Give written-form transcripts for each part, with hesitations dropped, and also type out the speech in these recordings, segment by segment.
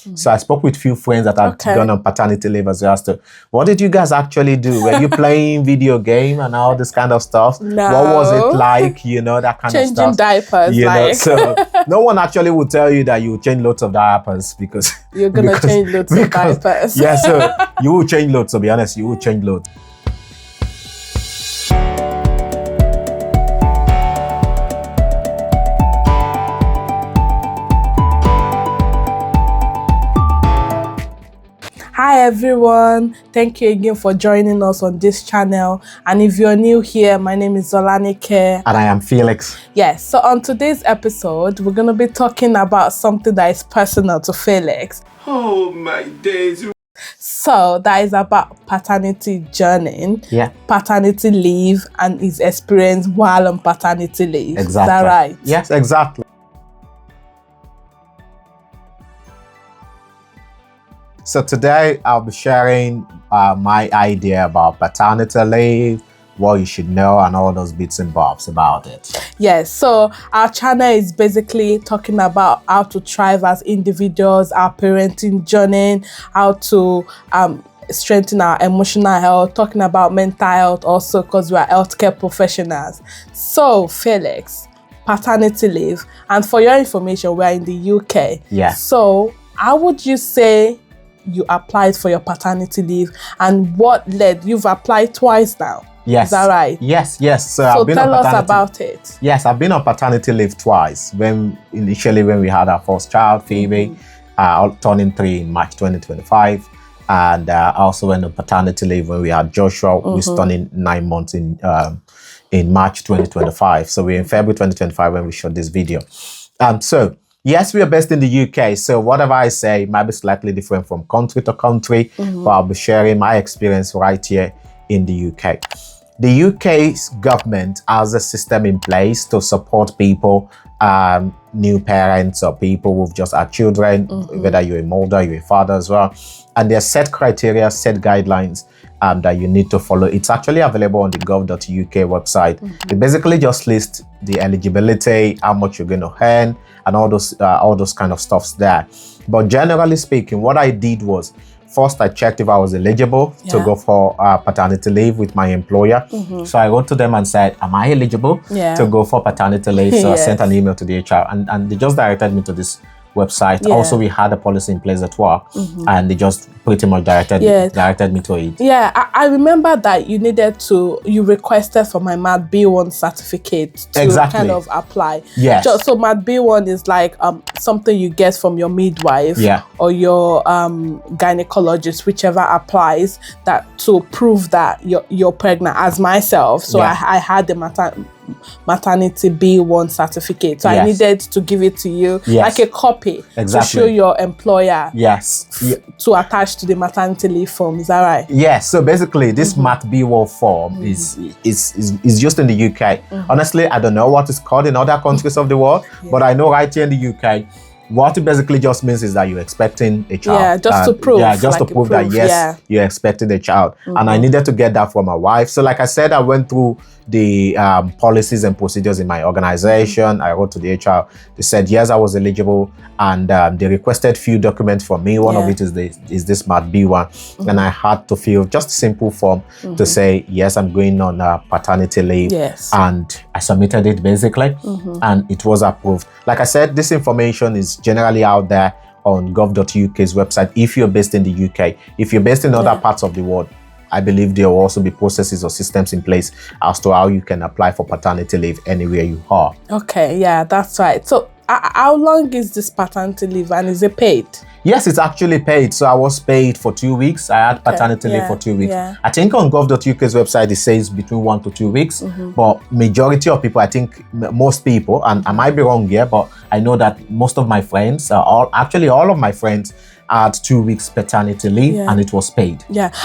So I spoke with few friends that had gone on paternity leave as well. As to, what did you guys actually do? Were you playing video game and all this kind of stuff? No. What was it like? You know, that kind of stuff. Changing diapers, you know, so no one actually would tell you that you change loads of diapers because you're gonna change loads of diapers. Yeah, so you will change loads. To be honest, you will change loads. Hi everyone, thank you again for joining us on this channel. And if you're new here, my name is Zolanike. And I am Felix. Yes, so on today's episode, we're going to be talking about something that is personal to Felix. Oh my days. So that is about paternity journey, paternity leave, and his experience while on paternity leave. Exactly. Is that right? Yes, exactly. So today I'll be sharing my idea about paternity leave, what you should know, and all those bits and bobs about it. Yes, so our channel is basically talking about how to thrive as individuals, our parenting journey, how to strengthen our emotional health, talking about mental health also because we are healthcare professionals. So Felix, paternity leave, and for your information, we are in the UK. Yeah. So how would you say you applied for your paternity leave, and what led? You've applied twice now. Yes. Is that right? Yes. So I've been tell us about it. Yes, I've been on paternity leave twice. Initially when we had our first child, Phoebe, turning 3 in March 2025. And also went on paternity leave when we had Joshua, who's turning 9 months in March 2025. So we're in February 2025 when we shot this video. So yes, we are based in the UK, so whatever I say might be slightly different from country to country, but I'll be sharing my experience right here in the UK. The UK's government has a system in place to support people, new parents or people who've just had children, whether you're a mother, you're a father as well. And there are set criteria, set guidelines that you need to follow. It's actually available on the gov.uk website. It basically just lists the eligibility, how much you're going to earn, and all those kind of stuffs there. But generally speaking, what I did was, first I checked if I was eligible to go for paternity leave with my employer. So I wrote to them and said, am I eligible to go for paternity leave? So I sent an email to the HR, and they just directed me to this website. Also, we had a policy in place at work, and they just pretty much directed me to it. Yeah, I remember that you requested for my MAT B1 certificate to kind of apply. Yes. So MAT B1 is like something you get from your midwife or your gynecologist, whichever applies, that to prove that you're pregnant, as myself. So I had the maternity B1 certificate. So I needed to give it to you, like a copy, to show your employer to attach to the maternity leave form. Is that right? Yes. So basically this MAT B1 form is just in the UK. Honestly, I don't know what it's called in other countries of the world, but I know right here in the UK, what it basically just means is that you're expecting a child. Yeah, just to prove. Yeah, just to prove that yes, you're expecting a child. And I needed to get that from my wife. So like I said, I went through the policies and procedures in my organization. I wrote to the HR. They said yes, I was eligible, and they requested few documents from me. One of it is this MAT B1, and I had to fill just a simple form to say yes, I'm going on paternity leave. And I submitted it basically, and it was approved. Like I said, this information is generally out there on gov.uk's website if you're based in the UK. If you're based in other parts of the world, I believe there will also be processes or systems in place as to how you can apply for paternity leave anywhere you are. Okay, yeah, that's right. So how long is this paternity leave, and is it paid? Yes, it's actually paid. So I was paid for 2 weeks. I had paternity leave for 2 weeks. I think on gov.uk's website, it says between 1 to 2 weeks. But majority of people, I think most people, and I might be wrong here, but I know that most of my friends, all of my friends, had 2 weeks paternity leave, and it was paid.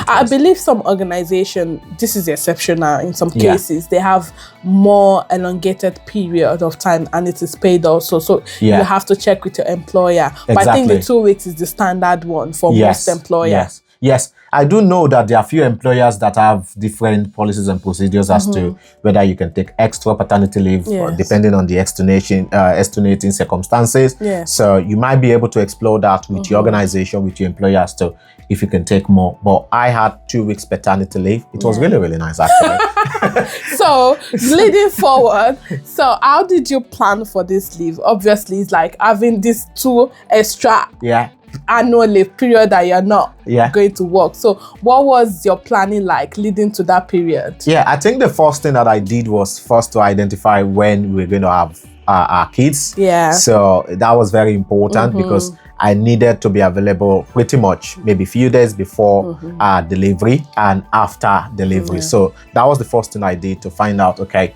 I believe some organization, this is exceptional in some cases, they have more elongated period of time and it is paid also. So you have to check with your employer. But I think the 2 weeks is the standard one for most employers. Yes. I do know that there are few employers that have different policies and procedures as to whether you can take extra paternity leave depending on the extenuating circumstances. Yes. So you might be able to explore that with your organization, with your employer as to if you can take more. But I had 2 weeks paternity leave. It was really, really nice actually. So leading forward, so how did you plan for this leave? Obviously, it's like having this 2 extra annual leave period that you're not going to work. So what was your planning like leading to that period? Yeah, I think the first thing that I did was first to identify when we're going to have our kids. Yeah. So that was very important because I needed to be available pretty much maybe a few days before delivery and after delivery. So that was the first thing I did to find out, okay,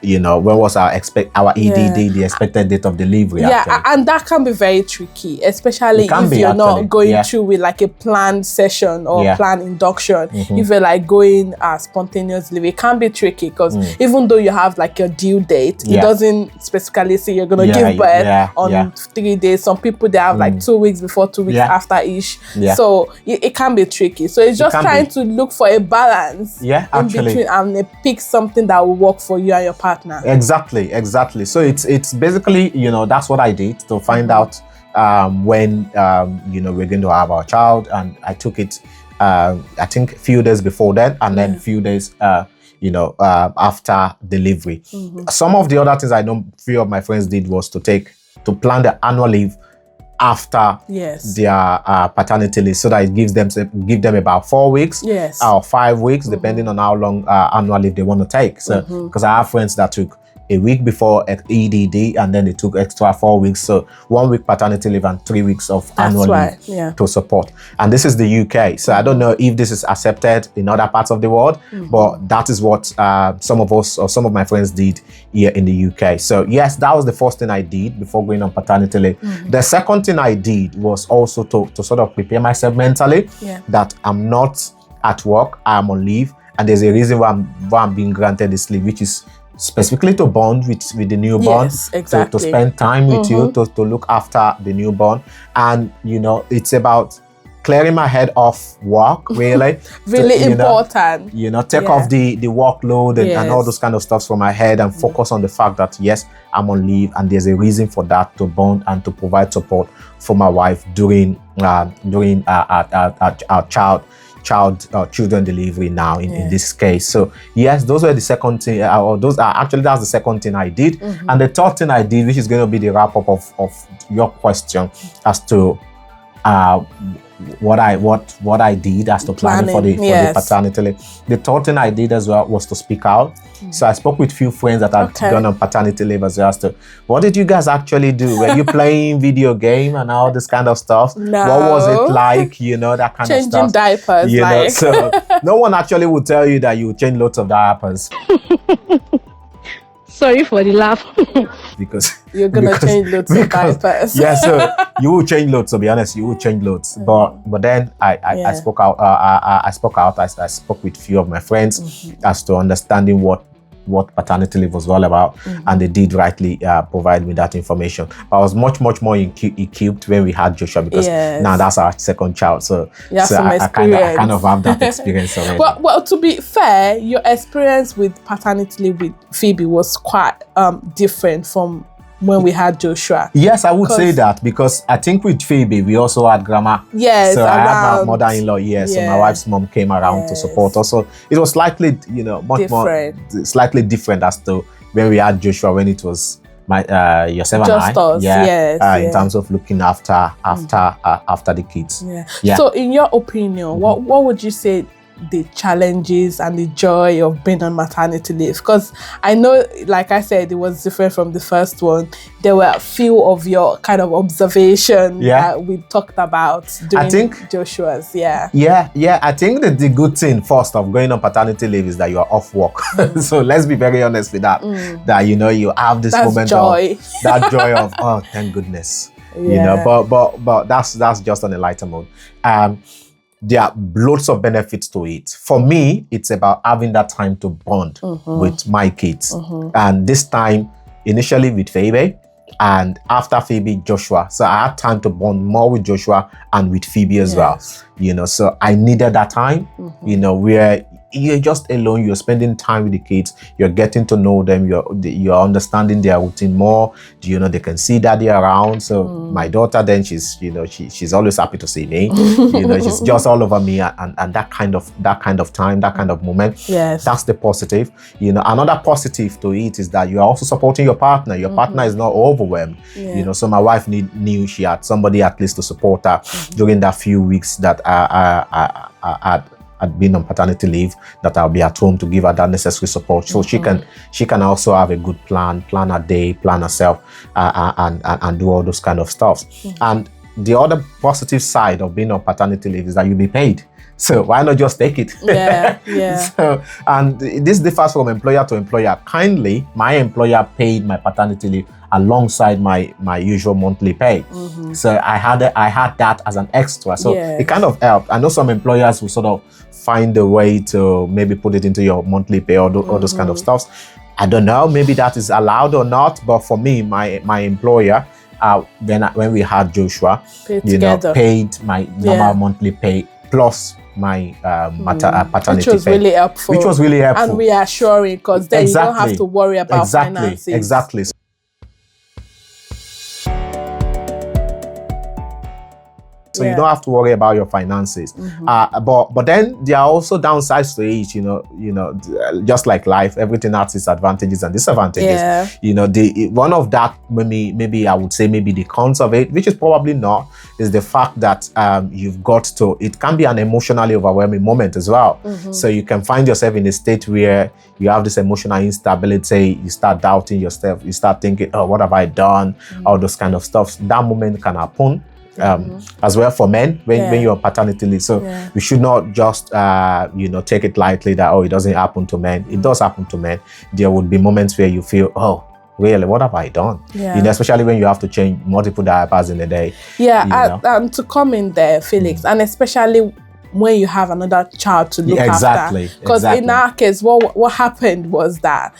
you know, when was our EDD, the expected date of delivery. And that can be very tricky, especially if you're not going through with like a planned session or planned induction. If you're like going spontaneously, it can be tricky because even though you have like your due date, it doesn't specifically say you're going to give birth on 3 days. Some people, they have like 2 weeks before, 2 weeks after each. So it can be tricky. So it's just trying to look for a balance in between and pick something that will work for you and your partner. Exactly. So it's basically, you know, that's what I did to find out when you know, we're going to have our child, and I took it I think a few days before that, and then a few days you know, after delivery. Some of the other things I know few of my friends did was to plan the annual leave after their paternity leave, so that it give them about 4 weeks or 5 weeks, depending on how long annual leave they want to take. So because I have friends that took a week before EDD and then they took extra 4 weeks, so 1 week paternity leave and 3 weeks of annual leave to support. And this is the UK, so I don't know if this is accepted in other parts of the world, but that is what some of us or some of my friends did here in the UK. So yes, that was the first thing I did before going on paternity leave. The second thing I did was also to sort of prepare myself mentally that I'm not at work, I'm on leave, and there's a reason why I'm being granted this leave, which is specifically to bond with the newborn, to spend time with you, to look after the newborn. And you know, it's about clearing my head off work, really. Really important. You know, take off the workload and all those kind of stuff from my head, and focus on the fact that yes, I'm on leave, and there's a reason for that, to bond and to provide support for my wife during our children delivery now in this case. So yes, those were the second thing, that's the second thing I did. And the third thing I did, which is going to be the wrap up of your question as to what I did as to planning for the paternity leave. The third thing I did as well was to speak out. So I spoke with few friends that had gone on paternity leave as well as to, what did you guys actually do? Were you playing video game and all this kind of stuff? No. What was it like? You know, that kind of stuff. Changing diapers, you know, so no one actually would tell you that you change lots of diapers. Sorry for the laugh. Because you're gonna change loads of diapers. Yeah, so you will change loads. To be honest, you will change loads. But then I spoke out. I spoke with few of my friends as to understanding what paternity leave was all about, and they did rightly provide me that information. But I was much more equipped when we had Joshua, because now that's our second child. So I kind of have that experience already. Well, to be fair, your experience with paternity leave with Phoebe was quite different from when we had Joshua. Yes, I would say that, because I think with Phoebe we also had grandma. Yes, so I had my mother-in-law. Yes, so my wife's mom came around to support us. So it was slightly, you know, slightly different as to when we had Joshua, when it was yourself and just us. In terms of looking after the kids. Yeah. So in your opinion, what would you say the challenges and the joy of being on maternity leave? Because I know, like I said, it was different from the first one. There were a few of your kind of observations that we talked about during Joshua's. I think that the good thing first of going on paternity leave is that you are off work. So let's be very honest with that. That, you know, you have this moment joy. That joy of, oh, thank goodness. You know, but that's just on a lighter mode. There are lots of benefits to it. For me, it's about having that time to bond with my kids. And this time, initially with Phoebe, and after Phoebe, Joshua. So I had time to bond more with Joshua and with Phoebe as well. So I needed that time, where you're just alone, you're spending time with the kids, you're getting to know them, you're understanding their routine more. They can see daddy around. So my daughter, then she's always happy to see me. She's just all over me, and that kind of time, that kind of moment. That's the positive. Another positive to it is that you are also supporting your partner. Your partner is not overwhelmed. So my wife knew she had somebody at least to support her during that few weeks that I had been on paternity leave, that I'll be at home to give her that necessary support, so she can also have a good plan her day, plan herself, and do all those kind of stuff. And the other positive side of being on paternity leave is that you'll be paid. So why not just take it? So, and this differs from employer to employer. Kindly, my employer paid my paternity leave alongside my usual monthly pay. So I had that as an extra. So it kind of helped. I know some employers will sort of find a way to maybe put it into your monthly pay or those kind of stuff. I don't know, maybe that is allowed or not, but for me, my employer, when we had Joshua, paid my normal monthly pay plus my paternity which was pay, really helpful. And reassuring, because then you don't have to worry about finances. Exactly. So you don't have to worry about your finances. But then there are also downsides to it. Just like life, everything has its advantages and disadvantages. One of that, maybe I would say maybe the cons of it, which is probably not, is the fact that you've got to. It can be an emotionally overwhelming moment as well. So you can find yourself in a state where you have this emotional instability. You start doubting yourself. You start thinking, "Oh, what have I done?" All those kind of stuff. That moment can happen. As well for men when you're on paternity leave. So we should not just take it lightly that it doesn't happen to men. It does happen to men. There would be moments where you feel, oh, really, what have I done? Especially when you have to change multiple diapers in a day. And to come in there, Felix, and especially when you have another child to look after. Because in our case, what happened was that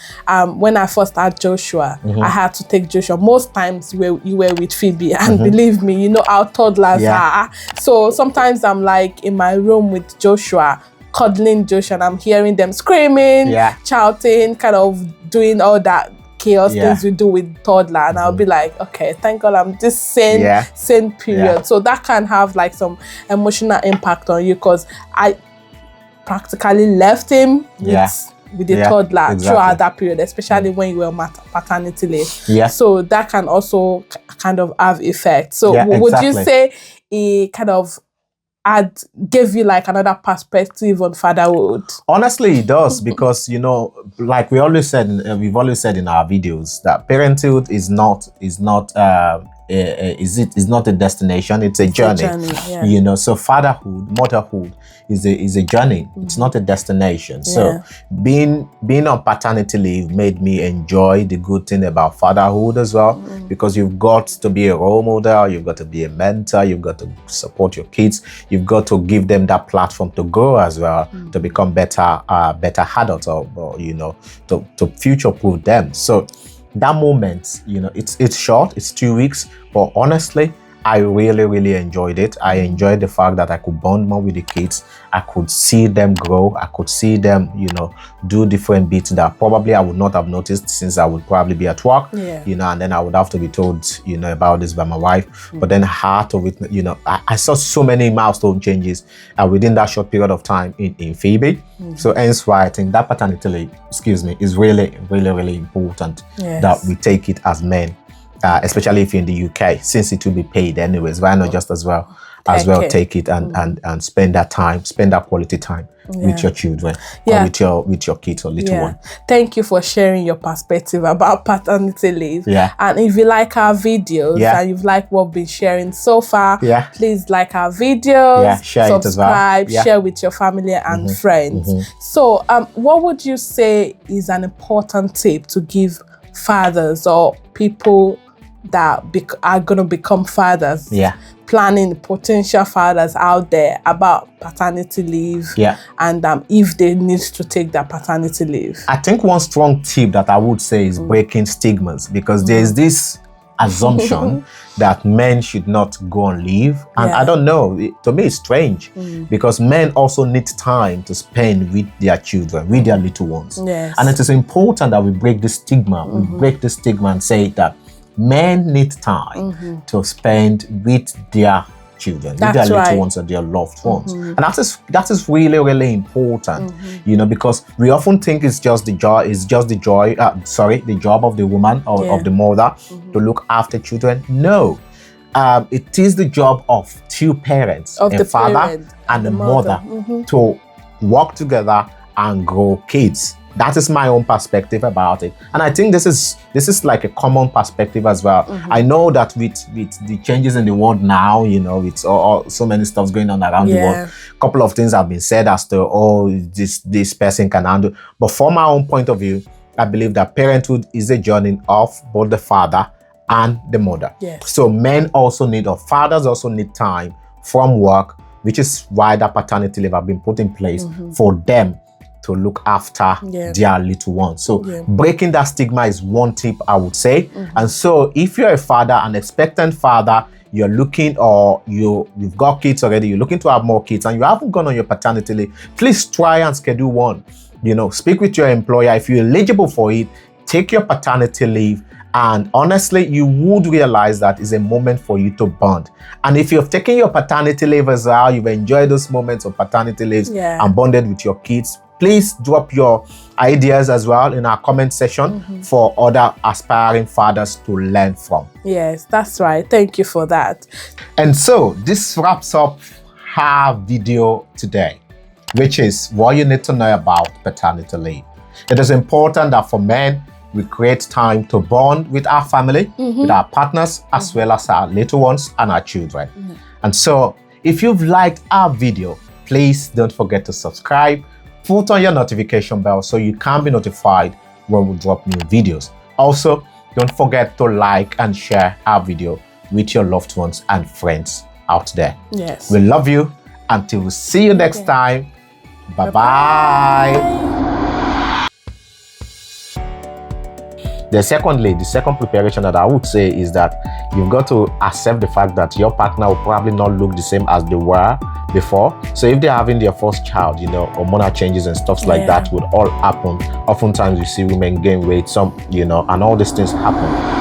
when I first had Joshua, I had to take Joshua. Most times you were with Phoebe, and believe me, how toddlers are. So sometimes I'm like in my room with Joshua, cuddling Joshua, and I'm hearing them screaming, shouting, kind of doing all that chaos things we do with toddler, and I'll be like, okay, thank God I'm this sane period. So that can have like some emotional impact on you, because I practically left him with the toddler throughout that period, especially when you were on paternity leave. So that can also kind of have effect. So would you say it kind of gave you like another perspective on fatherhood? Honestly, it does, because like we've always said in our videos, that parenthood is not a destination, it's a journey. So fatherhood, motherhood is a journey. It's not a destination. So being on paternity leave made me enjoy the good thing about fatherhood as well, because you've got to be a role model, you've got to be a mentor, you've got to support your kids, you've got to give them that platform to grow as well, to become better adults, or to future-proof them. So that moment, it's short, it's 2 weeks, but honestly, I really, really enjoyed it. I enjoyed the fact that I could bond more with the kids. I could see them grow. I could see them, do different bits that probably I would not have noticed, since I would probably be at work, and then I would have to be told, about this by my wife. But then I had to witness, I saw so many milestone changes within that short period of time in Phoebe. So hence why I think that paternity leave, is really, really, really important that we take it as men. Especially if you're in the UK, since it will be paid anyways, why not just as well take it and spend that quality time with your children, or with your kids or little one. Thank you for sharing your perspective about paternity leave. And if you like our videos and you've liked what we've been sharing so far, please like our videos, share subscribe, it as well. Share with your family and friends. So what would you say is an important tip to give fathers or people that are going to become fathers, planning potential fathers out there, about paternity leave, and if they need to take their paternity leave? I think one strong tip that I would say is breaking stigmas, because there's this assumption that men should not go on leave. And I don't know, to me it's strange because men also need time to spend with their children, with their little ones. Yes. And it is important that we break this stigma. We break the stigma and say that men need time to spend with their children, with their little ones and their loved ones. And that is really, really important, you know, because we often think it's just the job, the job of the woman or of the mother to look after children. No, it is the job of two parents, of the father parent and the mother, to work together and grow kids. That is my own perspective about it, and I think this is like a common perspective as well. I know that with the changes in the world now, you know, it's all so many stuffs going on around the world. A couple of things have been said as to this person can handle, but from my own point of view, I believe that parenthood is a journey of both the father and the mother. So men also need, or fathers also need time from work, which is why that paternity leave have been put in place for them to look after their little ones. So breaking that stigma is one tip I would say. And so if you're a father, an expectant father, you're looking, or you've got kids already, you're looking to have more kids and you haven't gone on your paternity leave, please try and schedule one. You know, speak with your employer. If you're eligible for it, take your paternity leave. And honestly, you would realize that is a moment for you to bond. And if you've taken your paternity leave as well, you've enjoyed those moments of paternity leaves and bonded with your kids, please drop your ideas as well in our comment section for other aspiring fathers to learn from. Yes, that's right. Thank you for that. And so this wraps up our video today, which is what you need to know about paternity leave. It is important that for men, we create time to bond with our family, with our partners, as well as our little ones and our children. And so if you've liked our video, please don't forget to subscribe. Put on your notification bell so you can be notified when we drop new videos. Also, don't forget to like and share our video with your loved ones and friends out there. Yes. We love you. Until we see you next time. Bye-bye. The second preparation that I would say is that you've got to accept the fact that your partner will probably not look the same as they were before. So if they're having their first child, you know, hormonal changes and stuff like that would all happen. Oftentimes you see women gain weight, some, you know, and all these things happen.